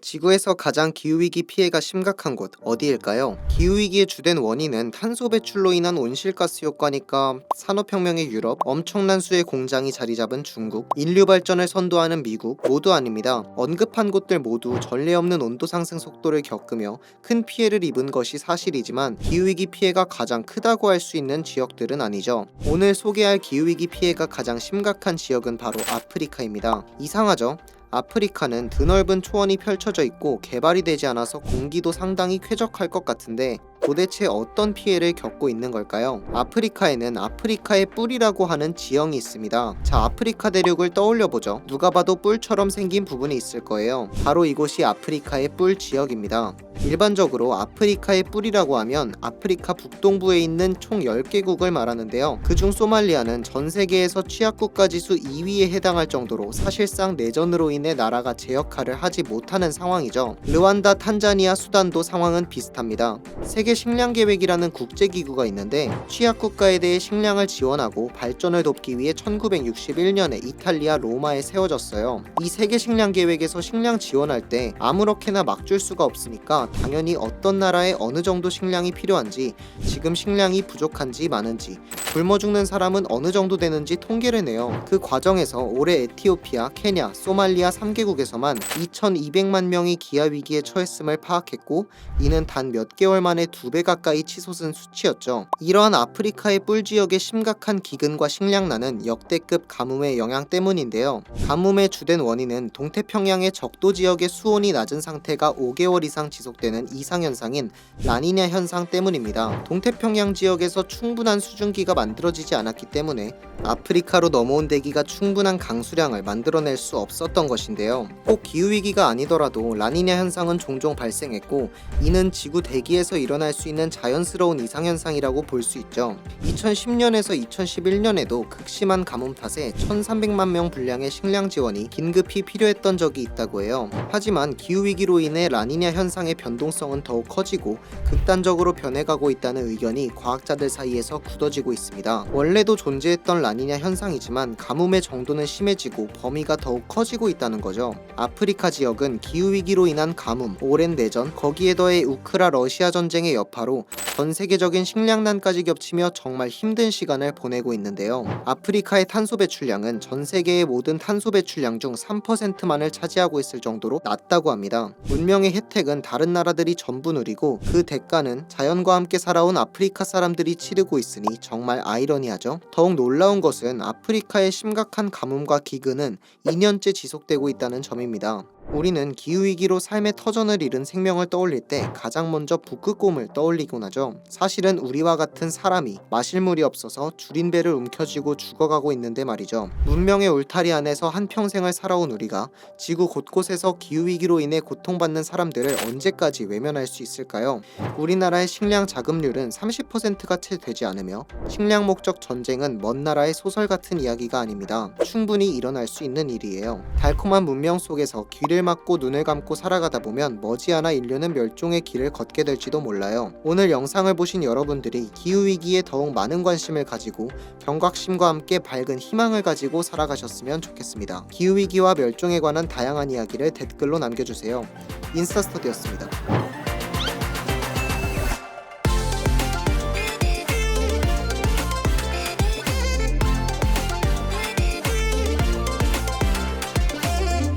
지구에서 가장 기후위기 피해가 심각한 곳 어디일까요? 기후위기의 주된 원인은 탄소 배출로 인한 온실가스 효과니까 산업혁명의 유럽, 엄청난 수의 공장이 자리잡은 중국, 인류 발전을 선도하는 미국 모두 아닙니다. 언급한 곳들 모두 전례 없는 온도 상승 속도를 겪으며 큰 피해를 입은 것이 사실이지만 기후위기 피해가 가장 크다고 할 수 있는 지역들은 아니죠. 오늘 소개할 기후위기 피해가 가장 심각한 지역은 바로 아프리카입니다. 이상하죠? 아프리카는 드넓은 초원이 펼쳐져 있고 개발이 되지 않아서 공기도 상당히 쾌적할 것 같은데 도대체 어떤 피해를 겪고 있는 걸까요? 아프리카에는 아프리카의 뿔이라고 하는 지형이 있습니다. 자, 아프리카 대륙을 떠올려보죠. 누가 봐도 뿔처럼 생긴 부분이 있을 거예요. 바로 이곳이 아프리카의 뿔 지역입니다. 일반적으로 아프리카의 뿔이라고 하면 아프리카 북동부에 있는 총 10개국을 말하는데요. 그중 소말리아는 전 세계에서 취약국가 지수 2위에 해당할 정도로 사실상 내전으로 인해 나라가 제 역할을 하지 못하는 상황이죠. 르완다, 탄자니아, 수단도 상황은 비슷합니다. 세계 식량 계획이라는 국제기구가 있는데 취약국가에 대해 식량을 지원하고 발전을 돕기 위해 1961년에 이탈리아 로마에 세워졌어요. 이 세계 식량 계획에서 식량 지원할 때 아무렇게나 막 줄 수가 없으니까 당연히 어떤 나라에 어느 정도 식량이 필요한지, 지금 식량이 부족한지 많은지, 굶어 죽는 사람은 어느 정도 되는지 통계를 내요. 그 과정에서 올해 에티오피아, 케냐, 소말리아 3개국에서만 2200만 명이 기아위기에 처했음을 파악했고, 이는 단 몇 개월 만에 2배 가까이 치솟은 수치였죠. 이러한 아프리카의 뿔 지역의 심각한 기근과 식량난은 역대급 가뭄의 영향 때문인데요. 가뭄의 주된 원인은 동태평양의 적도 지역의 수온이 낮은 상태가 5개월 이상 지속되는 이상현상인 라니냐 현상 때문입니다. 동태평양 지역에서 충분한 수증기가 만들어지지 않았기 때문에 아프리카로 넘어온 대기가 충분한 강수량을 만들어낼 수 없었던 것인데요. 꼭 기후위기가 아니더라도 라니냐 현상은 종종 발생했고, 이는 지구 대기에서 일어날 수 있는 자연스러운 이상현상이라고 볼 수 있죠. 2010년에서 2011년에도 극심한 가뭄 탓에 1300만 명 분량의 식량 지원이 긴급히 필요했던 적이 있다고 해요. 하지만 기후위기로 인해 라니냐 현상의 변동성은 더욱 커지고 극단적으로 변해가고 있다는 의견이 과학자들 사이에서 굳어지고 있습니다. 원래도 존재했던 라니냐 현상이지만 가뭄의 정도는 심해지고 범위가 더욱 커지고 있다는 거죠. 아프리카 지역은 기후위기로 인한 가뭄, 오랜 내전, 거기에 더해 우크라 러시아 전쟁의 여파로 전 세계적인 식량난까지 겹치며 정말 힘든 시간을 보내고 있는데요. 아프리카의 탄소 배출량은 전 세계의 모든 탄소 배출량 중 3%만을 차지하고 있을 정도로 낮다고 합니다. 문명의 혜택은 다른 나라들이 전부 누리고 그 대가는 자연과 함께 살아온 아프리카 사람들이 치르고 있으니 정말 아이러니하죠. 더욱 놀라운 것은 아프리카의 심각한 가뭄과 기근은 2년째 지속되고 있다는 점입니다. 우리는 기후위기로 삶의 터전을 잃은 생명을 떠올릴 때 가장 먼저 북극곰을 떠올리곤 하죠. 사실은 우리와 같은 사람이 마실 물이 없어서 줄인 배를 움켜쥐고 죽어가고 있는데 말이죠. 문명의 울타리 안에서 한평생을 살아온 우리가 지구 곳곳에서 기후위기로 인해 고통받는 사람들을 언제까지 외면할 수 있을까요? 우리나라의 식량 자급률은 30%가 채 되지 않으며 식량 목적 전쟁은 먼 나라의 소설 같은 이야기가 아닙니다. 충분히 일어날 수 있는 일이에요. 달콤한 문명 속에서 귀를 막고 눈을 감고 살아가다 보면 머지않아 인류는 멸종의 길을 걷게 될지도 몰라요. 오늘 영상을 보신 여러분들이 기후위기에 더욱 많은 관심을 가지고 경각심과 함께 밝은 희망을 가지고 살아가셨으면 좋겠습니다. 기후위기와 멸종에 관한 다양한 이야기를 댓글로 남겨주세요. 인스타스터디였습니다.